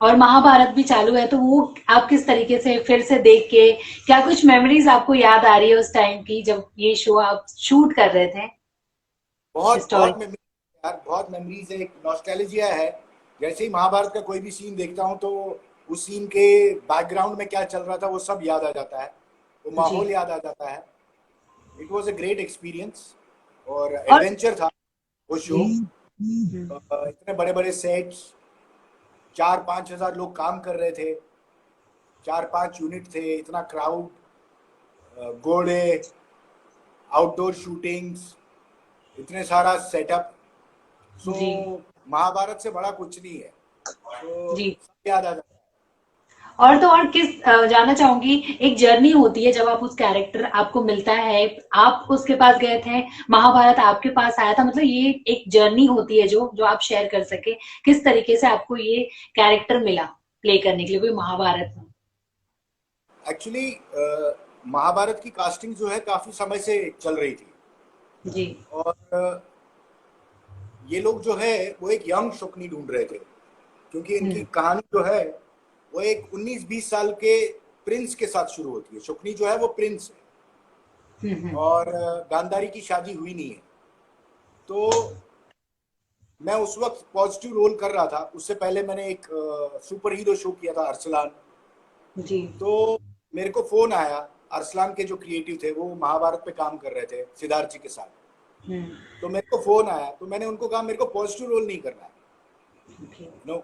और महाभारत भी चालू है, तो वो आप किस तरीके से फिर से देख के, क्या कुछ मेमोरीज आपको याद आ रही है उस टाइम की जब ये शो आप शूट कर रहे थे? बहुत स्टोरी। बहुत मेमोरीज यार, बहुत मेमोरीज है, एक नॉस्टैल्जिया है। जैसे ही महाभारत का कोई भी सीन देखता हूँ तो उस सीन के बैकग्राउंड में क्या चल रहा था वो सब याद आ जाता है, वो जी। माहौल याद आ जाता है। It was a great experience और और एडवेंचर था वो शो। हम्म, इतने बड़े बड़े सेट्स, 4-5 हज़ार लोग काम कर रहे थे, 4-5 यूनिट थे, इतना क्राउड, घोड़े, आउटडोर शूटिंग्स, इतने सारा सेटअप। सो जी। महाभारत से बड़ा कुछ नहीं है। सो जी। सब याद आ जाता और तो और किस जानना चाहूंगी, एक जर्नी होती है जब आप उस कैरेक्टर आपको मिलता है, आप उसके पास गए थे, महाभारत आपके पास आया था, मतलब ये एक जर्नी होती है जो जो आप शेयर कर सके, किस तरीके से आपको ये कैरेक्टर मिला प्ले करने के लिए कोई महाभारत में? है। एक्चुअली महाभारत की कास्टिंग जो है काफी समय से चल रही थी। जी। और ये लोग जो है वो एक यंग शुकनी ढूंढ रहे थे, क्योंकि इनकी हम्म। कहानी जो है वो एक 19-20 साल के प्रिंस के साथ शुरू होती है। शुकनी जो है वो प्रिंस है, हम्म। और गांधारी की शादी हुई नहीं है। तो मैं उस वक्त पॉजिटिव रोल कर रहा था। उससे पहले मैंने एक सुपर हीरो शो किया था, अरसलान। जी। तो मेरे को फोन आया, अरसलान के जो क्रिएटिव थे वो महाभारत पे काम कर रहे थे सिद्धार्थ जी के साथ। हम्म। तो मेरे को फोन आया, तो मैंने उनको कहा मेरे को पॉजिटिव रोल नहीं करना है। ओके। नो।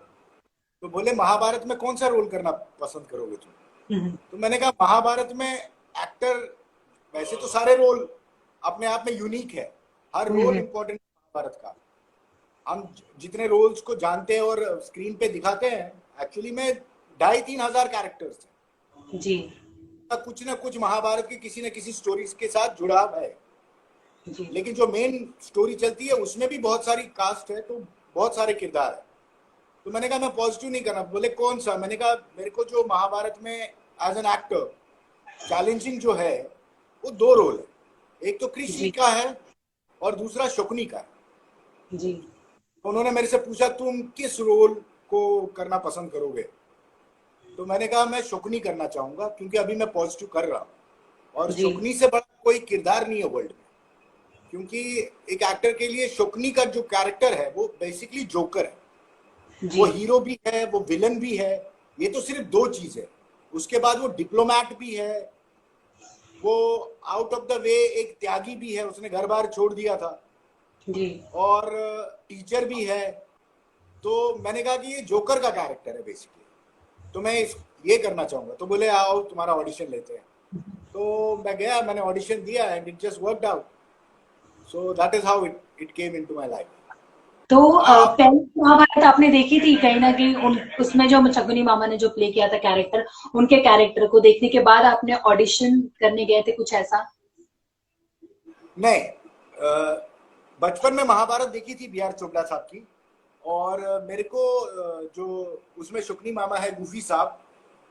तो बोले महाभारत में कौन सा रोल करना पसंद करोगे तुम? हम्म। तो मैंने कहा महाभारत में एक्टर, वैसे तो सारे रोल अपने आप में यूनिक है, हर रोल हम्म। इंपॉर्टेंट महाभारत का। हम जितने रोल्स को जानते हैं और स्क्रीन पे दिखाते हैं, एक्चुअली में 2,500-3,000 कैरेक्टर्स हैं। जी। कुछ ना कुछ महाभारत की किसी न किसी स्टोरीज के साथ जुड़ाव है। जी। लेकिन जो मेन स्टोरी चलती है उसमें भी बहुत सारी कास्ट है, तो बहुत सारे किरदार है। तो मैंने कहा मैं पॉजिटिव नहीं करना। बोले कौन सा? मैंने कहा मेरे को जो महाभारत में एज एन एक्टर चैलेंजिंग जो है वो दो रोल है, एक तो कृष्ण जी। का है और दूसरा शकुनी का है। जी। तो उन्होंने मेरे से पूछा तुम किस रोल को करना पसंद करोगे? तो मैंने कहा मैं शकुनी करना चाहूंगा, क्योंकि अभी मैं पॉजिटिव कर रहा हूँ और जी। शकुनी से बड़ा कोई किरदार नहीं है वर्ल्ड में। क्योंकि एक एक्टर के लिए शकुनी का जो कैरेक्टर है वो बेसिकली जोकर है। जी। वो हीरो भी है, वो विलन भी है। ये तो सिर्फ दो चीज है। उसके बाद वो डिप्लोमैट भी है, वो आउट ऑफ द वे एक त्यागी भी है, उसने घर बार छोड़ दिया था, जी। और टीचर भी है। तो मैंने कहा कि ये जोकर का कैरेक्टर है बेसिकली, तो मैं ये करना चाहूंगा। तो बोले आओ तुम्हारा ऑडिशन लेते हैं। तो मैं गया, मैंने ऑडिशन दिया and it just worked out. So that is how it came into my life. तो हाँ। पहले महाभारत आपने देखी थी कहीं ना कहीं, उसमें जो शकुनी मामा ने जो प्ले किया था कैरेक्टर, उनके कैरेक्टर को देखने के बाद आपने ऑडिशन करने गए थे, कुछ ऐसा? नहीं, बचपन में महाभारत देखी थी बी आर चोपड़ा साहब की। और मेरे को जो उसमें शुक्नी मामा है, गुफी साहब,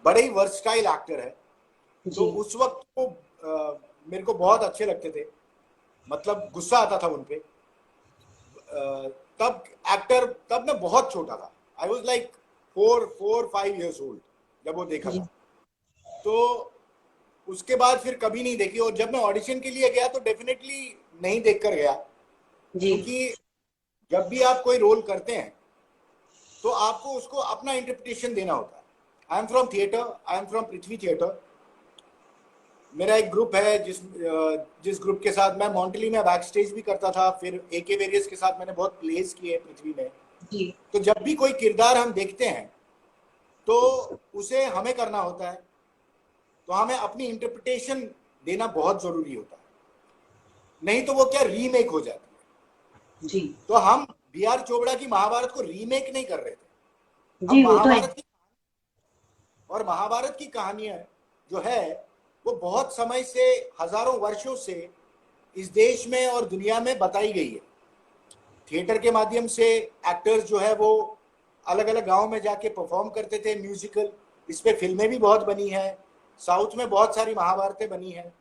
बड़े ही वर्सटाइल एक्टर है। तो जी। उस वक्त वो मेरे को बहुत अच्छे लगते थे। मतलब गुस्सा आता था उनपे। तब एक्टर, तब मैं बहुत छोटा था। I was like 4-5 years old जब वो देखा जी। था। तो उसके बाद फिर कभी नहीं देखी। और जब मैं ऑडिशन के लिए गया तो डेफिनेटली नहीं देख कर गया, जी। क्योंकि जब भी आप कोई रोल करते हैं तो आपको उसको अपना इंटरप्रिटेशन देना होता है। I am from theatre, I am from Prithvi theatre. मेरा एक ग्रुप है जिस ग्रुप के साथ मैं मॉन्टली में बैक स्टेज भी करता था। फिर एके वेरियस के साथ मैंने बहुत प्लेस किए पृथ्वी में। जी। तो जब भी कोई किरदार हम देखते हैं तो उसे हमें करना होता है, तो हमें अपनी इंटरप्रिटेशन देना बहुत जरूरी होता है। नहीं तो वो क्या रीमेक हो जाती है। जी। तो हम बी आर चोपड़ा की महाभारत को रीमेक नहीं कर रहे थे। हम जी, वो तो है। महाभारत की, और महाभारत की कहानियां जो है वो बहुत समय से, हजारों वर्षों से इस देश में और दुनिया में बताई गई है। थिएटर के माध्यम से एक्टर्स जो है वो अलग अलग गांव में जाके परफॉर्म करते थे म्यूजिकल। इस पे फिल्में भी बहुत बनी हैं, साउथ में बहुत सारी महाभारतें बनी हैं।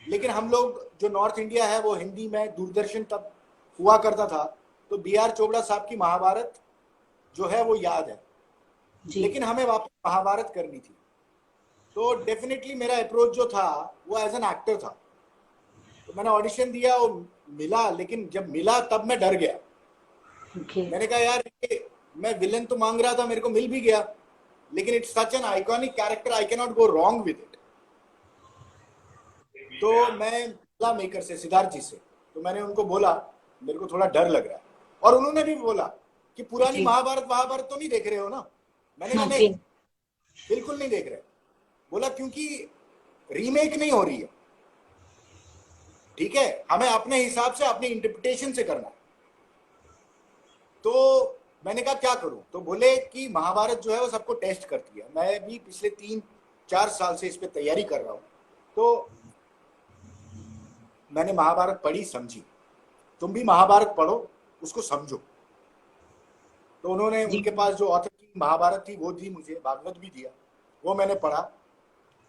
लेकिन हम लोग जो नॉर्थ इंडिया है वो हिंदी में दूरदर्शन तब हुआ करता था। तो बी आर चोपड़ा साहब की महाभारत जो है वो याद है। जी। लेकिन हमें वापस महाभारत करनी थी। तो डेफिनेटली मेरा अप्रोच जो था वो एज एन एक्टर था। तो मैंने ऑडिशन दिया और मिला, लेकिन जब मिला तब मैं डर गया। ओके। मैंने कहा यार ये मैं विलन तो मांग रहा था, मेरे को मिल भी गया, लेकिन it's such an iconic character, I can not go wrong with it. तो मैं मिला मेकर से, सिद्धार्थ जी से, तो मैंने उनको बोला मेरे को थोड़ा डर लग रहा है, और उन्होंने भी बोला कि पुरानी जी। महाभारत महाभारत तो नहीं देख रहे हो ना। मैंने कहा ओके। नहीं, बिल्कुल नहीं देख रहे। बोला क्योंकि रीमेक नहीं हो रही है, ठीक है, हमें अपने हिसाब से अपनी इंटरप्रिटेशन से करना है। तो मैंने कहा क्या करूं, तो बोले कि महाभारत जो है वो सबको टेस्ट करती है। मैं भी पिछले 3-4 साल से इस पे तैयारी कर रहा हूं। तो मैंने महाभारत पढ़ी, समझी। तुम भी महाभारत पढ़ो, उसको समझो। तो उन्होंने, जी। उनके पास जो ऑथर की महाभारत थी वो दी मुझे, भागवत भी दिया, वो मैंने पढ़ा।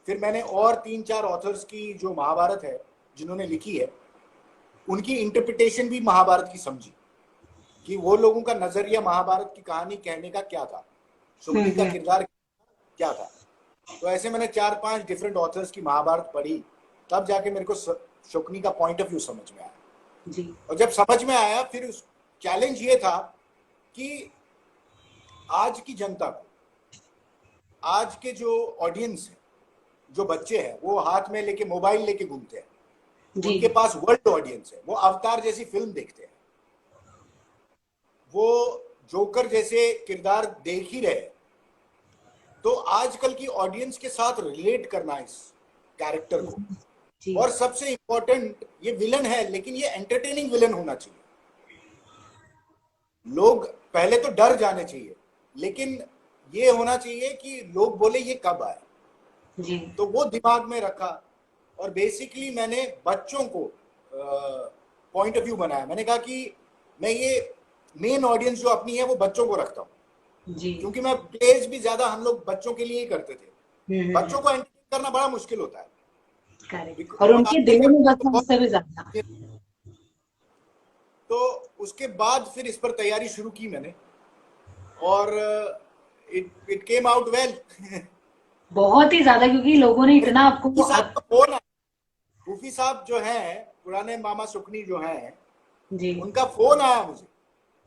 फिर मैंने और 3-4 ऑथर्स की जो महाभारत है जिन्होंने लिखी है उनकी इंटरप्रिटेशन भी महाभारत की समझी, कि वो लोगों का नजरिया महाभारत की कहानी कहने का क्या था, शुक्नी का हम्म। किरदार क्या था। तो ऐसे मैंने 4-5 डिफरेंट ऑथर्स की महाभारत पढ़ी, तब जाके मेरे को शुक्नी का पॉइंट ऑफ व्यू समझ में आया। जी। और जब समझ में आया, फिर उस चैलेंज ये था कि आज की जनता को, आज के जो ऑडियंस है, जो बच्चे हैं वो हाथ में लेके मोबाइल लेके घूमते हैं, जी। उनके पास वर्ल्ड ऑडियंस है, वो अवतार जैसी फिल्म देखते हैं, वो जोकर जैसे किरदार देख ही रहे। तो आजकल की ऑडियंस के साथ रिलेट करना इस कैरेक्टर को, जी। और सबसे इंपॉर्टेंट ये विलन है, लेकिन ये एंटरटेनिंग विलन होना चाहिए। लोग पहले तो डर जाने चाहिए, लेकिन ये होना चाहिए कि लोग बोले ये कब आए। जी। तो वो दिमाग में रखा, और बेसिकली मैंने बच्चों को पॉइंट ऑफ व्यू बनाया। मैंने कहा कि मैं ये मेन ऑडियंस जो अपनी है वो बच्चों को रखता हूँ, जी। क्योंकि मैं प्लेज भी ज्यादा हम लोग बच्चों के लिए ही करते थे। बच्चों को एंटरटेन करना बड़ा मुश्किल होता है, करेक्ट, और वो उनके आते दिलों हैं में बसना बहुत। उससे भी ज्यादा। तो उसके बाद फिर इस पर तैयारी शुरू की मैंने, और it it came out well. बहुत ही ज्यादा, क्योंकि लोगों ने मेरे इतना आपको साहब का फोन आया, सूफी साहब जो हैं, पुराने मामा सुकनी जो हैं, जी। उनका फोन आया मुझे,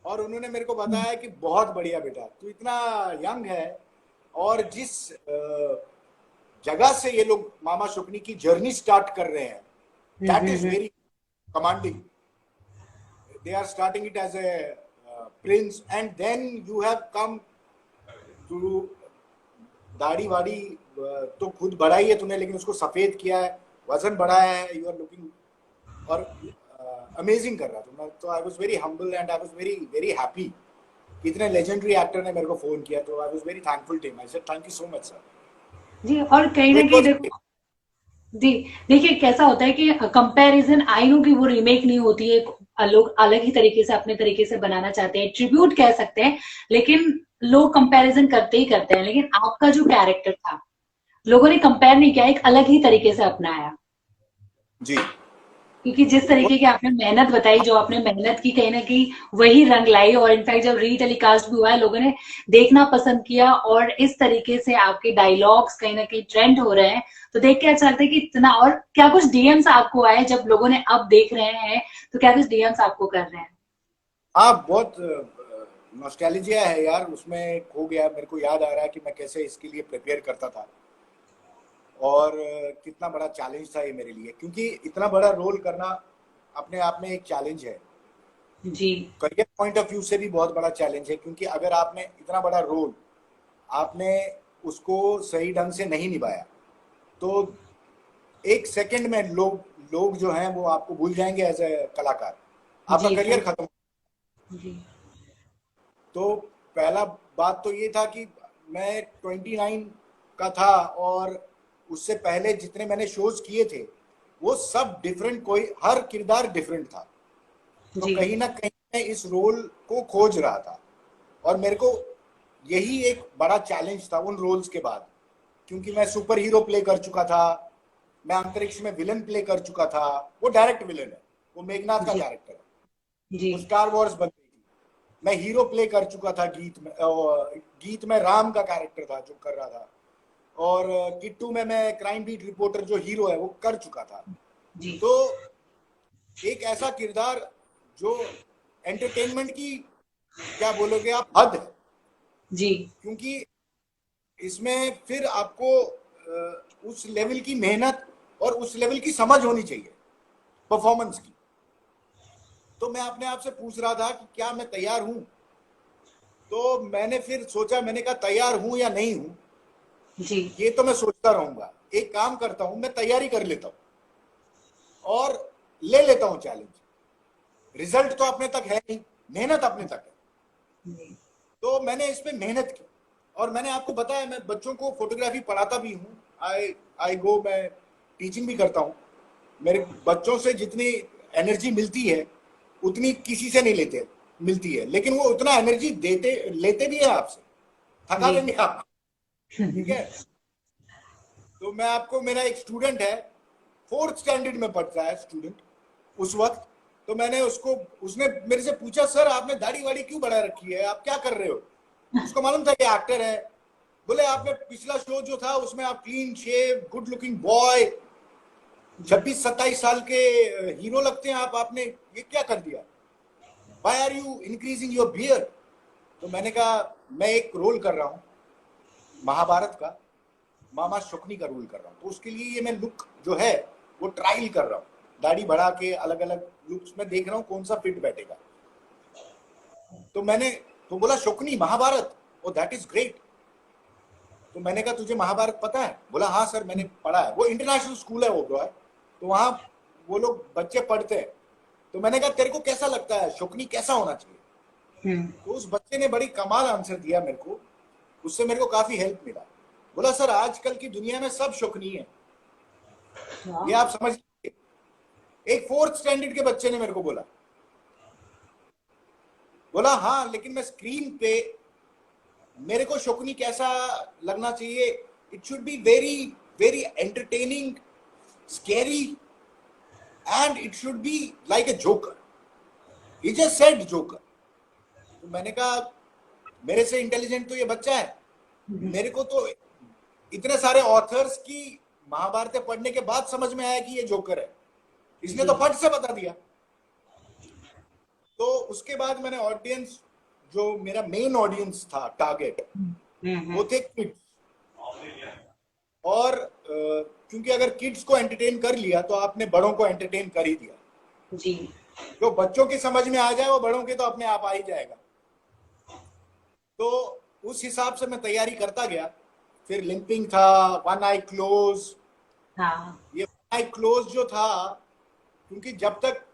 और उन्होंने मेरे को बताया कि बहुत बढ़िया बेटा, तू इतना यंग है, और जिस जगह से ये लोग मामा शुकनी की जर्नी स्टार्ट कर रहे हैं, that is very commanding. They are starting it as a prince, and then you have come to दाढ़ी वाड़ी तो खुद बढ़ाई है तूने, लेकिन उसको सफेद किया है, वजन बढ़ाया है, यू आर लुकिंग, और अमेजिंग कर रहा था। तो I was very humble and I was very very happy. इतने लेजेंडरी एक्टर ने मेरे को फोन किया, तो I was very thankful to him. I said thank you so much sir. जी। और कहीं तो ना इट कहीं वाज देखो, जी, देखिए कैसा होता है कि कंपैरिजन, आई नो कि वो रीमेक नहीं होती है, लोग अलग ही तरीके से अपने तरीके से बनाना चाहते हैं, ट्रिब्यूट कह सकते हैं, लेकिन लोग कंपैरिजन करते ही करते हैं। लेकिन आपका जो कैरेक्टर था, लोगों ने कंपेयर नहीं किया, एक अलग ही तरीके से अपनाया। जी, क्योंकि जिस तरीके की आपने मेहनत बताई, जो आपने मेहनत की, कहीं ना कहीं वही रंग लाई। और इनफैक्ट जब रीटेलीकास्ट भी हुआ है, लोगों ने देखना पसंद किया, और इस तरीके से आपके डायलॉग्स कहीं ना कहीं ट्रेंड हो रहे हैं, तो देख के अच्छा लगता है कि इतना। और क्या कुछ डीएम्स आपको आए जब लोगों ने अब देख रहे हैं, तो क्या कुछ डीएम्स आपको कर रहे हैं? हाँ, बहुत नॉस्टैल्जिया है यार, उसमें खो गया। मेरे को याद आ रहा है कि मैं कैसे इसके लिए प्रिपेयर करता था, और कितना बड़ा चैलेंज था ये मेरे लिए, क्योंकि इतना बड़ा रोल करना अपने आप में एक चैलेंज है। जी। करियर पॉइंट ऑफ व्यू से भी बहुत बड़ा चैलेंज है, क्योंकि अगर आपने इतना बड़ा रोल, आपने उसको सही ढंग से नहीं निभाया, तो एक सेकंड में लोग लोग जो हैं वो आपको भूल जाएंगे एज ए कलाकार, आपका जी। करियर खत्म। जी। तो पहला बात तो ये था कि मैं 29 का था, और उससे पहले जितने मैंने शोज किए थे वो सब डिफरेंट, कोई हर किरदार डिफरेंट था। तो जी। कहीं ना कहीं मैं इस रोल को खोज रहा था, और मेरे को यही एक बड़ा चैलेंज था उन रोल्स के बाद, क्योंकि मैं सुपर हीरो प्ले कर चुका था, मैं अंतरिक्ष में विलन प्ले कर चुका था, वो डायरेक्ट विलन है, वो मेघनाथ का जी। कैरेक्टर है, जी। वो स्टार वॉर्स बन गई थी। मैं हीरो प्ले कर चुका था गीत में राम का कैरेक्टर था जो कर रहा था, और किट्टू में मैं क्राइम बीट रिपोर्टर जो हीरो है वो कर चुका था। जी तो एक ऐसा किरदार जो एंटरटेनमेंट की, क्या बोलोगे आप, हद है, जी क्योंकि इसमें फिर आपको उस लेवल की मेहनत और उस लेवल की समझ होनी चाहिए परफॉर्मेंस की। तो मैं अपने आप से पूछ रहा था कि क्या मैं तैयार हूं, तो मैंने फिर सोचा, मैंने कहा तैयार हूं या नहीं हूं जी ये तो मैं सोचता रहूंगा, एक काम करता हूं, मैं तैयारी कर लेता हूं और ले लेता हूं चैलेंज। रिजल्ट तो अपने तक है नहीं, मेहनत अपने तक है। जी तो मैंने इस पे मेहनत की, और मैंने आपको बताया मैं बच्चों को फोटोग्राफी पढ़ाता भी हूँ। आई गो, मैं टीचिंग भी करता हूँ। मेरे बच्चों से जितनी एनर्जी मिलती है उतनी किसी से नहीं लेते मिलती है, लेकिन वो उतना एनर्जी देते लेते भी है आपसे, थका जी देंगे आप, ठीक है। तो मैं आपको, मेरा एक स्टूडेंट है, फोर्थ स्टैंडर्ड में पढ़ता है स्टूडेंट उस वक्त। तो मैंने उसको, उसने मेरे से पूछा, सर आपने दाढ़ी वाड़ी क्यों बढ़ा रखी है, आप क्या कर रहे हो? उसको मालूम था कि एक्टर है। बोले आपने पिछला शो जो था उसमें आप clean shave good looking boy 26-27 साल के हीरो लगते हैं आप, आपने ये क्या कर दिया, why are you increasing your beard? तो मैंने कहा मैं एक रोल कर रहा हूँ महाभारत का, मामा शुकनी का रोल कर रहा हूँ, तो उसके लिए ये मैं लुक जो है वो ट्रायल कर रहा हूँ, दाढ़ी बढ़ा के अलग अलग लुक्स में देख रहा हूँ कौन सा फिट बैठेगा। तो मैंने, तो बोला शुकनी महाभारत, ओ दैट इज ग्रेट। तो मैंने कहा तुझे महाभारत पता है? बोला हाँ सर मैंने पढ़ा है, वो इंटरनेशनल स्कूल है वो बॉय, तो वहां वो लोग बच्चे पढ़ते हैं। तो मैंने कहा तेरे को कैसा लगता है शुकनी कैसा होना चाहिए? तो उस बच्चे ने बड़ी कमाल आंसर दिया मेरे को, उससे मेरे को काफी हेल्प मिला। बोला सर आजकल की दुनिया में सब शुकनी है, ये आप समझ लीजिए। एक फोर्थ स्टैंडर्ड के बच्चे ने मेरे को बोला। बोला हाँ लेकिन मैं स्क्रीन पे मेरे को शुकनी कैसा लगना चाहिए, it should be very very entertaining, scary, and it should be like a joker, he just said joker. तो मैंने कहा मेरे से इंटेलिजेंट तो ये बच्चा है, मेरे को तो इतने सारे ऑथर्स की महाभारत पढ़ने के बाद समझ में आया कि ये जोकर है, इसने जी तो फट से बता दिया। तो उसके बाद मैंने ऑडियंस, जो मेरा मेन ऑडियंस था टारगेट, वो थे किड्स। और क्योंकि अगर किड्स को एंटरटेन कर लिया तो आपने बड़ों को एंटरटेन कर ही दिया। जी जो बच्चों की समझ में आ जाए वो बड़ों के तो अपने आप आ ही जाएगा। तो उस हिसाब से मैं तैयारी करता गया। फिर लिंपिंग था, वन आई क्लोज। हाँ ये वन आई क्लोज जो था, क्योंकि जब तक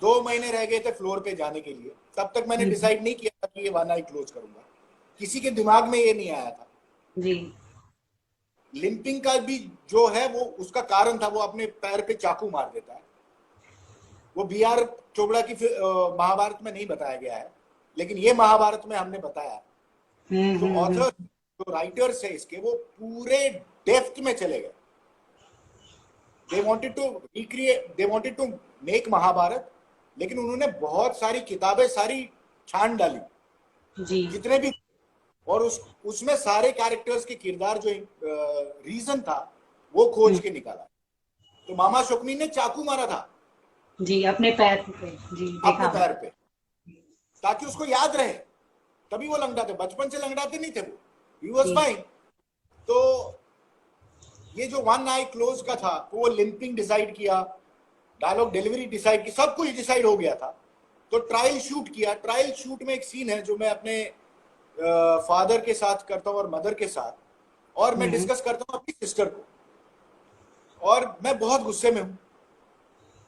2 महीने रह गए थे फ्लोर पे जाने के लिए, तब तक मैंने डिसाइड नहीं किया था कि ये वन आई क्लोज करूंगा, किसी के दिमाग में ये नहीं आया था। जी लिंपिंग का भी जो है वो उसका कारण था, वो अपने पैर पे चाकू मार देता है। वो बी आर चोपड़ा की महाभारत में नहीं बताया गया है, लेकिन ये महाभारत में हमने बताया। जो ऑथर, जो राइटर्स है इसके, वो पूरे डेप्थ में चले गए। They wanted to recreate, they wanted to make Mahabharat, लेकिन उन्होंने बहुत सारी किताबें सारी छान डाली जी जितने भी, और उसमें सारे कैरेक्टर्स के किरदार जो रीजन था वो खोज के निकाला। तो मामा शुकनी ने चाकू मारा था जी अपने पैर पे, जी अपने देखा। पैर पे, ताकि उसको याद रहे, तभी वो लंगड़ाते, बचपन से लंगड़ाते नहीं थे वो, ही वाज जी फाइन। तो ये जो वन आई क्लोज का था, तो वो लिंपिंग डिसाइड किया, डायलॉग डिलीवरी डिसाइड की, सब कुछ डिसाइड हो गया था। तो ट्रायल शूट किया। ट्रायल शूट में एक सीन है जो मैं अपने फादर के साथ करता हूँ और मदर के साथ, और मैं डिस्कस करता हूँ अपनी सिस्टर को, और मैं बहुत गुस्से में हूँ,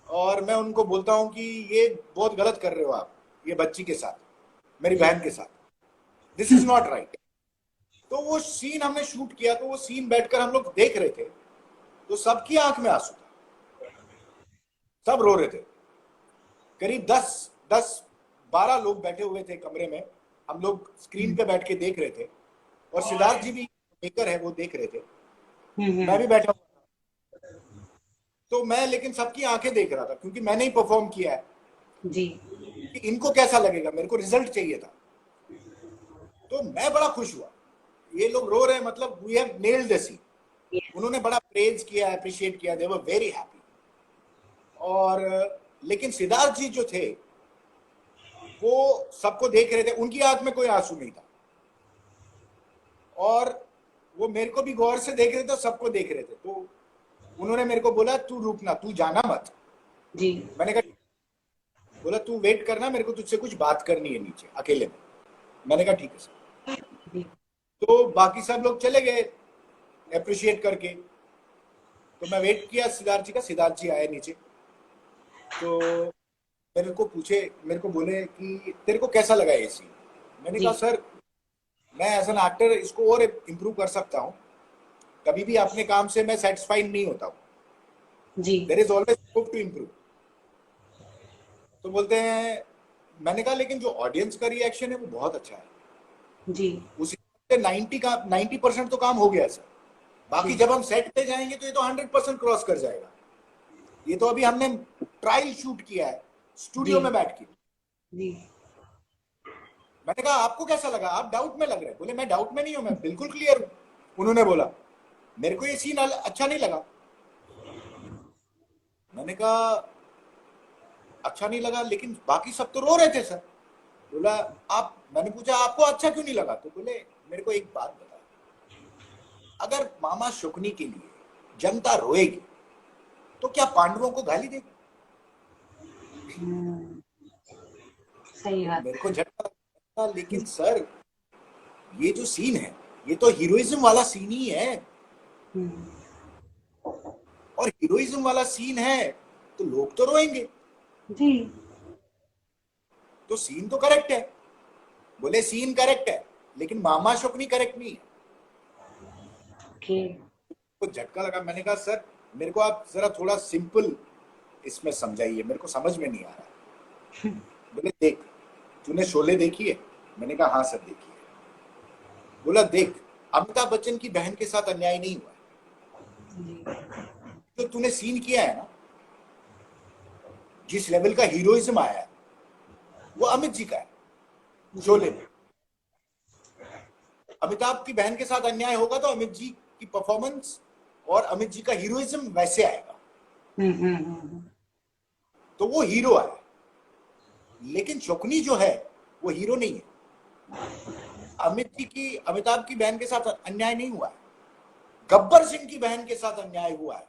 और मैं उनको बोलता हूँ कि ये बहुत गलत कर रहे हो आप ये बच्ची के साथ, मेरी जी बहन के साथ, दिस इज नॉट राइट। तो वो सीन हमने शूट किया, तो वो सीन बैठकर हम लोग देख रहे थे, तो सबकी आंख में आंसू था, सब रो रहे थे। करीब 10-12 लोग बैठे हुए थे कमरे में, हम लोग स्क्रीन पे बैठ के देख रहे थे, और सिद्धार्थ जी भी मेकर है वो देख रहे थे, मैं भी बैठा हुआ था। तो मैं लेकिन सबकी आंखें देख रहा था क्योंकि मैंने ही परफॉर्म किया है। जी कि इनको कैसा लगेगा, मेरे को रिजल्ट चाहिए था। तो मैं बड़ा खुश हुआ, ये लोग रो रहे हैं, मतलब we have nailed the scene. उन्होंने बड़ा प्रेज किया, अप्रिशिएट किया, दे वर वेरी हैप्पी। और लेकिन सिद्धार्थ जी जो थे वो सबको देख रहे थे, उनकी आंख में कोई आंसू नहीं था, और वो मेरे को भी गौर से देख रहे थे, सबको देख रहे थे। तो उन्होंने मेरे को बोला तू रुकना, तू जाना मत। जी। मैंने कहा, बोला तू वेट करना, मेरे को तुझसे कुछ बात करनी है नीचे अकेले में। मैंने कहा ठीक है सर। जी। तो बाकी सब लोग चले गए अप्रिशिएट करके। तो मैं वेट किया सिद्धार्थ जी का, सिद्धार्थ जी आए नीचे। तो मेरे को बोले कि तेरे को कैसा लगा ये सीन। मैंने जी। कहा सर मैं एज एन एक्टर इसको और इम्प्रूव कर सकता हूँ, कभी भी अपने काम से मैं सेटिस्फाइड नहीं होता हूँ, जी। There is always scope to improve. तो बोलते हैं, मैंने कहा लेकिन जो ऑडियंस का रिएक्शन है वो बहुत अच्छा है, जी। उसी से 90% तो काम हो गया सर। बाकी जी। जब हम सेट पे जाएंगे तो ये तो 100% क्रॉस कर जाएगा। ये तो अभी हमने ट्रायल शूट किया है जी। स्टूडियो में बैठ के। जी। मैंने कहा आपको कैसा लगा, आप डाउट में लग रहे हैं। बोले मैं डाउट में नहीं हूं, मैं बिल्कुल क्लियर हूं। उन्होंने बोला मेरे को ये सीन अच्छा नहीं लगा। मैंने कहा अच्छा नहीं लगा, लेकिन बाकी सब तो रो रहे थे सर। बोला आप, मैंने पूछा आपको अच्छा क्यों नहीं लगा। तो बोले मेरे को एक बात बता, अगर मामा शुकनी के लिए जनता रोएगी तो क्या पांडवों को गाली देगी। सही तो बात। मेरे को झटका लगा, लेकिन सर ये जो सीन है ये तो हीरोइज्म वाला सीन ही है, और हीरोइज्म वाला सीन है तो लोग तो रोएंगे। जी। तो सीन तो करेक्ट है। बोले सीन करेक्ट है लेकिन मामा शुकनी करेक्ट नहीं है। ओके। तो झटका लगा। मैंने कहा सर मेरे को आप जरा थोड़ा सिंपल इसमें समझाइए, मेरे को समझ में नहीं आ रहा। बोले देख तूने शोले देखी है। मैंने कहा हाँ सर देखी है। बोला देख अमिताभ बच्चन की बहन के साथ अन्याय नहीं हुआ है, तो तूने सीन किया है ना, जिस लेवल का हीरोइज्म आया है वो अमित जी का है शोले में। अमिताभ की बहन के साथ अन्याय होगा तो अमित जी की परफॉर्मेंस और अमित जी का हीरोइज्म वैसे आएगा। तो वो हीरो है, लेकिन शुकनी जो है वो हीरो नहीं है। अमिताभ की बहन के साथ अन्याय नहीं हुआ है, गब्बर सिंह की बहन के साथ अन्याय हुआ है।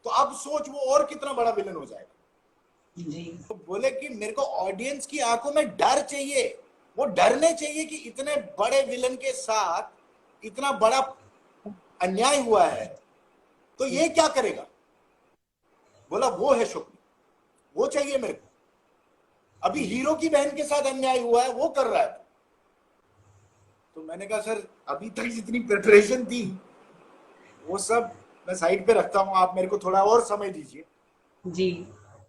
तो अब सोच वो और कितना बड़ा विलन हो जाएगा। जी। तो बोले कि मेरे को ऑडियंस की आंखों में डर चाहिए, वो डरने चाहिए कि इतने बड़े विलन के साथ इतना बड़ा अन्याय हुआ है तो ये क्या करेगा। बोला वो है शुक्र, वो चाहिए मेरे को। अभी हीरो की बहन के साथ अन्याय हुआ है वो कर रहा है। तो मैंने कहा सर अभी तक जितनी प्रिपरेशन थी वो सब मैं साइड पे रखता हूं, आप मेरे को थोड़ा और समय दीजिए। जी।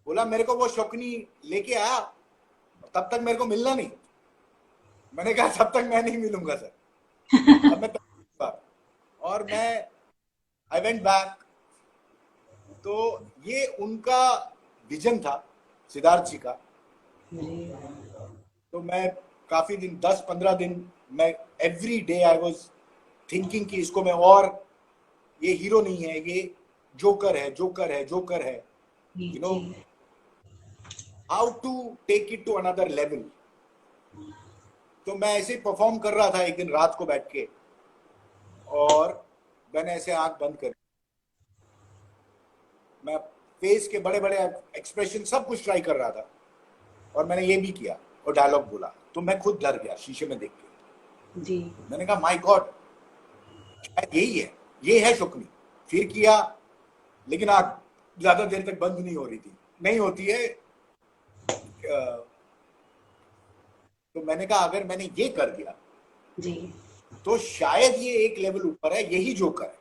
बोला मेरे को वो शौकनी लेके आया, तब तक मेरे को मिलना नहीं। मैंने कहा तब तक मैं नहीं मिलूंगा सर। अब मैं और मैं आई वेंट बैक। तो ये उनका विजन था सिद्धार्थ जी का। तो मैं काफी दिन 10-15 दिन मैं every day I was thinking कि इसको मैं और, ये हीरो नहीं है, ये जोकर है, जोकर है, जोकर है, you know how to take it to another level. तो मैं ऐसे परफॉर्म कर रहा था एक दिन रात को बैठ के, और मैंने ऐसे आंख बंद कर, मैं फेस के बड़े बड़े एक्सप्रेशन सब कुछ ट्राई कर रहा था, और मैंने ये भी किया और डायलॉग बोला। तो मैं खुद डर गया शीशे में देख के। जी। मैंने कहा माय गॉड शायद यही है, ये है शुक्नी। फिर किया, लेकिन आंख ज्यादा देर तक बंद नहीं हो रही थी, नहीं होती है। तो मैंने कहा अगर मैंने ये कर दिया जी। तो शायद ये एक लेवल ऊपर है, यही जोकर है।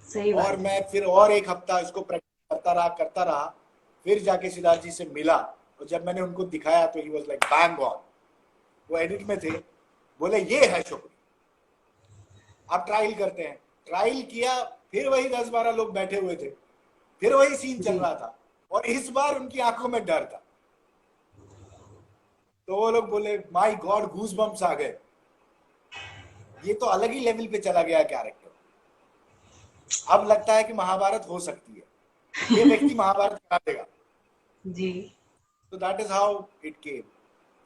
सही और बात। मैं फिर और एक हफ्ता इसको प्रैक्टिस करता रहा। फिर जाके सिद्धार्थ जी से मिला, और जब मैंने उनको दिखाया तो he was like bang on. वो एडिट में थे, बोले ये है शुक्र, आप ट्रायल करते हैं। ट्रायल किया, फिर वही 10-12 लोग बैठे हुए थे, फिर वही सीन चल रहा था, और इस बार उनकी आंखों में डर था। तो वो लोग बोले माय गॉड गूज बम्प्स आ गए, ये तो अलग ही लेवल पे चला गया कैरेक्टर। अब लगता है कि महाभारत हो सकती है, ये व्यक्ति महाभारत करा देगा। जी, तो that is how it came.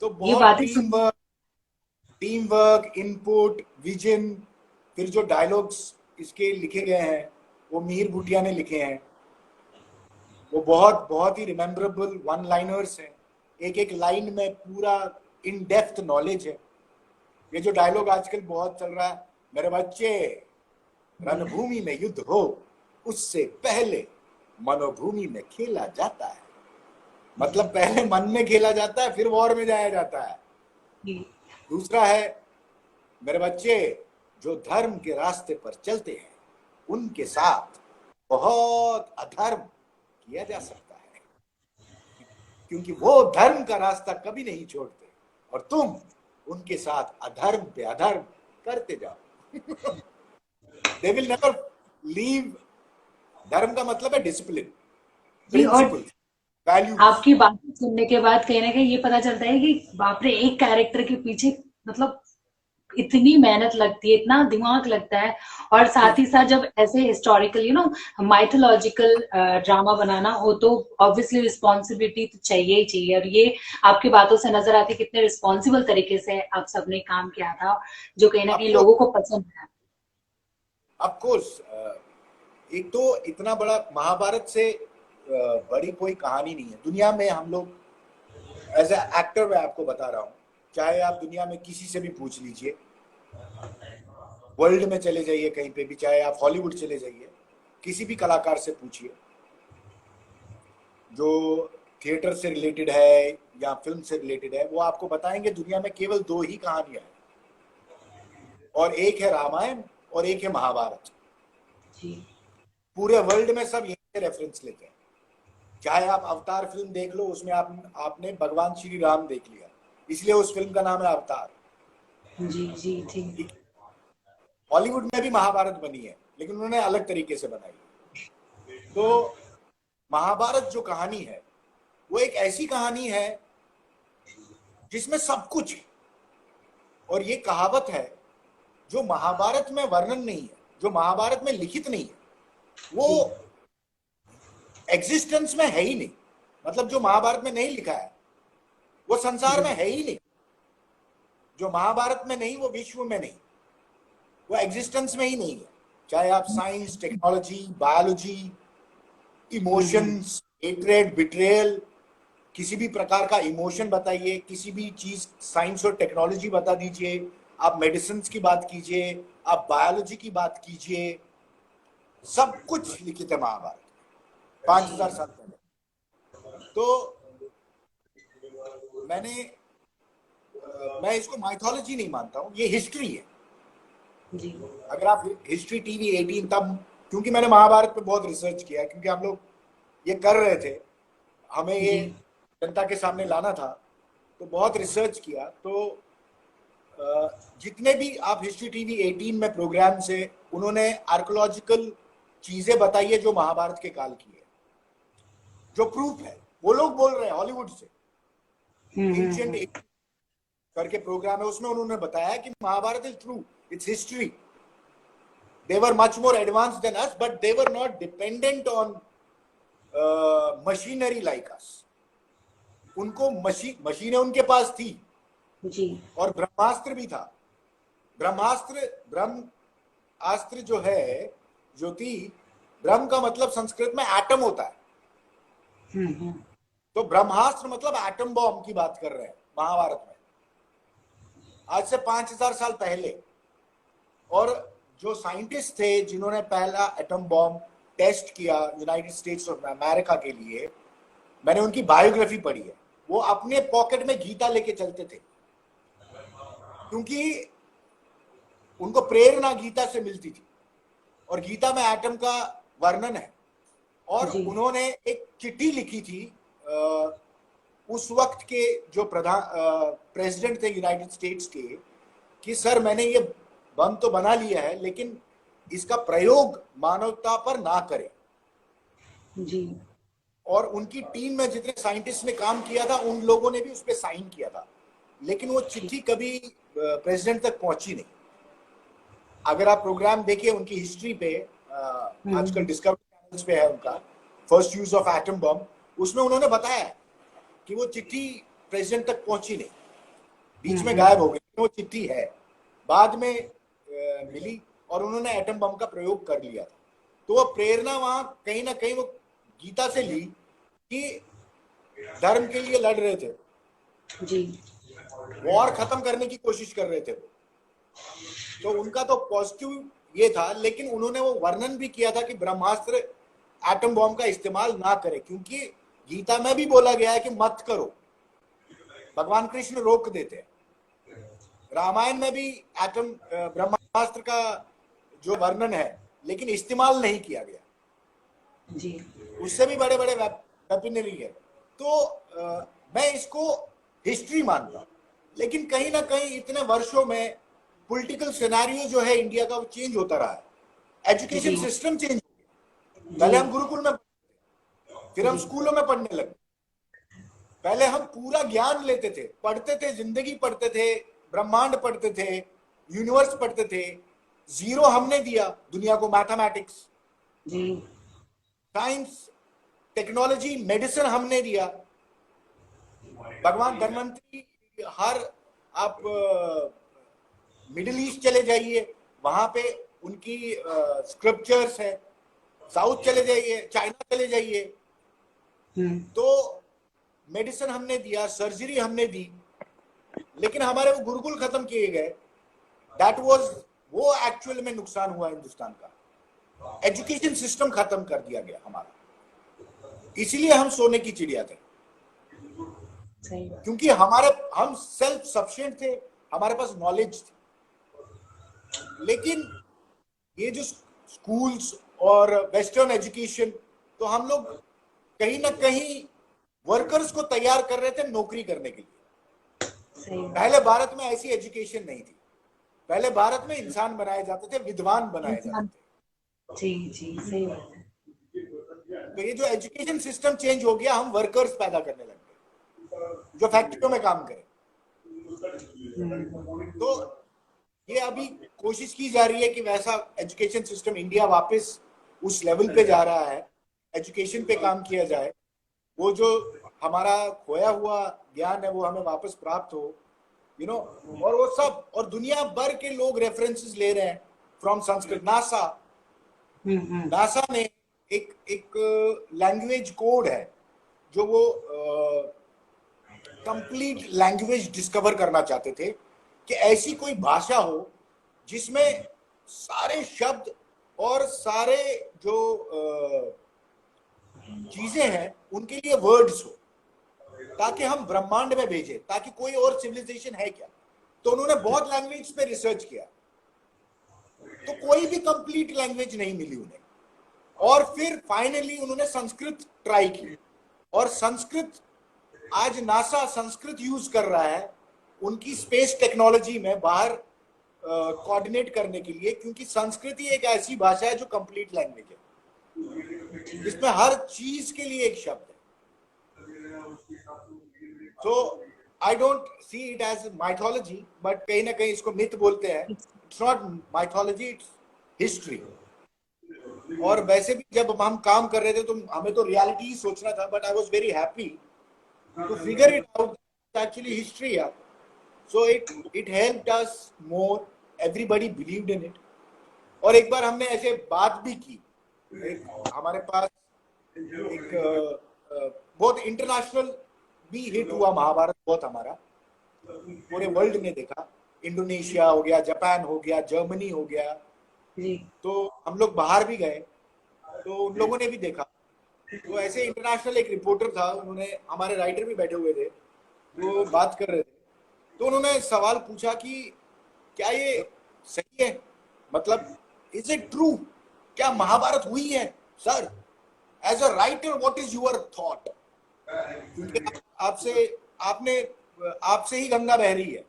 तो ये बहुत बातें सुन। टीम वर्क, इनपुट, विजन, फिर जो डायलॉग्स इसके लिखे गए हैं वो मीर भुटिया ने लिखे हैं। वो बहुत बहुत ही रिमेम्बरेबल वन लाइनर्स हैं, एक एक लाइन में पूरा इन डेप्थ नॉलेज है। ये जो डायलॉग आजकल बहुत चल रहा है, मेरे बच्चे रणभूमि में युद्ध हो उससे पहले मनोभूमि में खेला जाता है। मतलब पहले मन में खेला जाता है, फिर वॉर में जाया जाता है। जी, दूसरा है, मेरे बच्चे जो धर्म के रास्ते पर चलते हैं उनके साथ बहुत अधर्म किया जा सकता है, क्योंकि वो धर्म का रास्ता कभी नहीं छोड़ते और तुम उनके साथ अधर्म पे अधर्म करते जाओ। They will never leave. धर्म का मतलब है डिसिप्लिन, जी। और प्रिंसिपल, वैल्यूज। आपकी बातें सुनने के बाद कहीं ना कहीं ये पता चलता है कि बाप रे, एक कैरेक्टर के पीछे मतलब इतनी मेहनत लगती है, इतना दिमाग लगता है। और साथ ही साथ जब ऐसे हिस्टोरिकल माइथोलॉजिकल ड्रामा बनाना हो तो ऑब्वियसली रिस्पॉन्सिबिलिटी तो चाहिए ही चाहिए। और ये आपकी बातों से नजर आती है कितने रिस्पॉन्सिबल तरीके से आप सबने काम किया था, जो कहीं ना कहीं आपको लोगों को पसंद है। ऑफ कोर्स, एक तो इतना बड़ा महाभारत से बड़ी कोई कहानी नहीं है दुनिया में। हम लोग एज ए एक्टर मैं आपको बता रहा हूँ, चाहे आप दुनिया में किसी से भी पूछ लीजिए, वर्ल्ड में चले जाइए कहीं पे भी, चाहे आप हॉलीवुड चले जाइए, किसी भी कलाकार से पूछिए जो थिएटर से रिलेटेड है या फिल्म से रिलेटेड है, वो आपको बताएंगे दुनिया में केवल दो ही कहानियां हैं, और एक है रामायण और एक है महाभारत। जी, पूरे वर्ल्ड में सब यही से रेफरेंस लेते हैं। चाहे आप अवतार फिल्म देख लो, उसमें आपने भगवान श्री राम देख लिया, इसलिए उस फिल्म का नाम है अवतार। जी, जी, जी, ठीक, हॉलीवुड में भी महाभारत बनी है लेकिन उन्होंने अलग तरीके से बनाई। तो महाभारत जो कहानी है वो एक ऐसी कहानी है जिसमें सब कुछ है। और ये कहावत है, जो महाभारत में वर्णन नहीं है, जो महाभारत में लिखित नहीं है, वो जी, एग्जिस्टेंस में है ही नहीं। मतलब जो महाभारत में नहीं लिखा है वो संसार जी, में है ही नहीं। जो महाभारत में नहीं वो विश्व में नहीं, वो एग्जिस्टेंस में ही नहीं है। चाहे आप साइंस, टेक्नोलॉजी, बायोलॉजी, हम्म, इमोशंस, हेट्रेड, बिट्रेयल, किसी भी प्रकार का इमोशन बताइए, किसी भी चीज, साइंस और टेक्नोलॉजी बता दीजिए, आप मेडिसिन की बात कीजिए, आप बायोलॉजी की बात कीजिए, सब कुछ लिखित है महाभारत 5,000 साल पहले। तो मैंने मैं इसको माइथोलॉजी नहीं मानता हूँ, ये हिस्ट्री है। जी, अगर आप हिस्ट्री टीवी 18 तब, क्योंकि मैंने महाभारत पे बहुत रिसर्च किया, क्योंकि हम लोग ये कर रहे थे, हमें ये जी, जनता के सामने लाना था, तो बहुत रिसर्च किया। तो जितने भी आप हिस्ट्री टीवी 18 में प्रोग्राम से, उन्होंने आर्कोलॉजिकल चीजें बताई है जो महाभारत के काल की है, जो प्रूफ है। वो लोग बोल रहे हैं हॉलीवुड से, एंशियंट हम्म, करके प्रोग्राम है, उसमें उन्होंने बताया कि Mahabharat is true, it's history. They were much more advance than us, but they were not dependent on machinery like us. उनको मशीनें उनके पास थी, जी, और ब्रह्मास्त्र भी था। ब्रह्मास्त्र जो है, ज्योति, ब्रह्म का मतलब संस्कृत में एटम होता है। हम्म, तो ब्रह्मास्त्र मतलब एटम बॉम्ब की बात कर रहे हैं महाभारत में, आज से 5,000 साल पहले। और जो साइंटिस्ट थे जिन्होंने पहला एटम बॉम्ब टेस्ट किया यूनाइटेड स्टेट्स ऑफ अमेरिका के लिए, मैंने उनकी बायोग्राफी पढ़ी है। वो अपने पॉकेट में गीता लेके चलते थे, क्योंकि उनको प्रेरणा गीता से मिलती थी, और गीता में एटम का वर्णन है। और जी, उन्होंने एक चिट्ठी लिखी थी उस वक्त के जो प्रेसिडेंट थे यूनाइटेड स्टेट्स के, कि सर मैंने ये बम तो बना लिया है लेकिन इसका प्रयोग मानवता पर ना करें। जी, और उनकी टीम में जितने साइंटिस्ट ने काम किया था उन लोगों ने भी उस पर साइन किया था। लेकिन वो चिट्ठी कभी प्रेसिडेंट तक पहुंची नहीं। अगर आप प्रोग्राम देखिए उनकी हिस्ट्री पे, आजकल डिस्कवरी चैनल्स पे है उनका first use of atom bomb, उसमें उन्होंने बताया कि वो चिट्ठी प्रेसिडेंट तक पहुंची नहीं, बीच में गायब हो गई। वो चिट्ठी है, बाद में मिली और उन्होंने एटम बम का प्रयोग कर लिया था। तो वो प्रेरणा वहां कहीं ना कहीं वो गीता से ली कि धर्म के लिए लड़ रहे थे जी, वॉर खत्म करने की कोशिश कर रहे थे। तो उनका तो पॉजिटिव ये था, लेकिन उन्होंने वो वर्णन भी किया था कि ब्रह्मास्त्र एटम बॉम्ब का इस्तेमाल ना करे, क्योंकि गीता में भी बोला गया है कि मत करो। भगवान कृष्ण रोक देते हैं। रामायण में भी एटम ब्रह्मास्त्र का जो वर्णन है, लेकिन इस्तेमाल नहीं किया गया। जी, उससे भी बड़े बड़े वेपनरी है। तो मैं इसको हिस्ट्री मानता हूं, लेकिन कहीं ना कहीं इतने वर्षों में पॉलिटिकल सिनेरियो जो है इंडिया का वो चेंज होता रहा है। एजुकेशन सिस्टम चेंज हो गया। पहले हम गुरुकुल में, फिर हम स्कूलों में पढ़ने लगे। पहले हम पूरा ज्ञान लेते थे, पढ़ते थे, जिंदगी पढ़ते थे, ब्रह्मांड पढ़ते थे, यूनिवर्स पढ़ते थे। जीरो हमने दिया दुनिया को, मैथमेटिक्स, साइंस, टेक्नोलॉजी, मेडिसिन हमने दिया। भगवान धन्वंतरी, हर आप मिडिल ईस्ट चले जाइए, वहां पे उनकी स्क्रिप्चर्स है। साउथ चले जाइए, चाइना चले जाइए, तो मेडिसिन हमने दिया, सर्जरी हमने दी, लेकिन हमारे वो गुरुकुल खत्म किए गए। दैट वाज, वो एक्चुअल में नुकसान हुआ हिंदुस्तान का। एजुकेशन सिस्टम खत्म कर दिया गया हमारा, इसीलिए हम सोने की चिड़िया थे। क्योंकि हम सेल्फ सफिशिएंट थे, हमारे पास नॉलेज थी। लेकिन ये जो स्कूल्स और वेस्टर्न एजुकेशन, तो हम लोग कहीं ना कहीं वर्कर्स को तैयार कर रहे थे नौकरी करने के लिए। पहले भारत में ऐसी एजुकेशन नहीं थी। पहले भारत में इंसान बनाए जाते थे, विद्वान बनाए जाते थे। जी जी, सही बात है। तो ये जो एजुकेशन सिस्टम चेंज हो गया, हम वर्कर्स पैदा करने लग गए जो फैक्ट्रियों में काम करें। तो ये अभी कोशिश की जा रही है कि वैसा एजुकेशन सिस्टम इंडिया वापस उस लेवल पे जा रहा है, एजुकेशन पे काम किया जाए, वो जो हमारा खोया हुआ ज्ञान है वो हमें वापस प्राप्त हो, यू नो। और वो सब, और दुनिया भर के लोग रेफरेंसेस ले रहे हैं फ्रॉम संस्कृत। नासा ने एक लैंग्वेज कोड है जो वो कंप्लीट लैंग्वेज डिस्कवर करना चाहते थे, कि ऐसी कोई भाषा हो जिसमें सारे शब्द और सारे जो चीजें हैं उनके लिए वर्ड्स हो, ताकि हम ब्रह्मांड में भेजें, ताकि कोई और सिविलाइजेशन है क्या। तो उन्होंने बहुत लैंग्वेज पे रिसर्च किया, तो कोई भी कंप्लीट लैंग्वेज नहीं मिली उन्हें। और फिर फाइनली उन्होंने संस्कृत ट्राई की, और संस्कृत, आज नासा संस्कृत यूज कर रहा है उनकी स्पेस टेक्नोलॉजी में बाहर कोऑर्डिनेट करने के लिए, क्योंकि संस्कृत ही एक ऐसी भाषा है जो कंप्लीट लैंग्वेज है, जिसमें हर चीज के लिए एक शब्द है। तो I don't see it as mythology, but कहीं ना कहीं इसको मिथ बोलते हैं। It's not mythology, it's history. और वैसे भी जब हम काम कर रहे थे तो हमें तो रियलिटी ही सोचना था, but I was very happy to figure it out, actually history है। So it helped us more. Everybody believed in it. और एक बार हमने ऐसे बात भी की, हमारे पास एक बहुत इंटरनेशनल भी हिट हुआ महाभारत, बहुत हमारा पूरे वर्ल्ड ने देखा। इंडोनेशिया हो गया, जापान हो गया, जर्मनी हो गया। तो हम लोग बाहर भी गए, तो उन लोगों ने भी देखा। तो ऐसे इंटरनेशनल एक रिपोर्टर था, उन्होंने, हमारे राइटर भी बैठे हुए थे, वो बात कर रहे थे। तो उन्होंने सवाल पूछा कि क्या ये सही है, मतलब इज इट ट्रू, क्या महाभारत हुई है sir? As a writer what is your thought? क्योंकि आपसे ही गंगा बह रही है।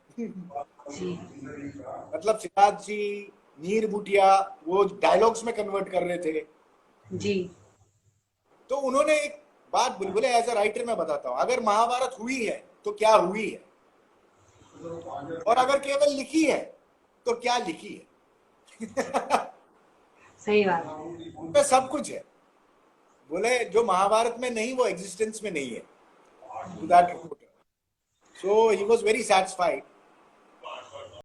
मतलब सिद्धार्थ जी, नीर बुटिया, वो डायलॉग्स में कन्वर्ट कर रहे थे जी। तो उन्होंने एक बात बोली, बोले एज अ राइटर मैं बताता हूँ, अगर महाभारत हुई है तो क्या हुई है। और अगर केवल लिखी है तो क्या लिखी है? सही बात। तो सब कुछ है। बोले जो महाभारत में नहीं वो एग्जिस्टेंस में नहीं है, to that reporter. So he was very satisfied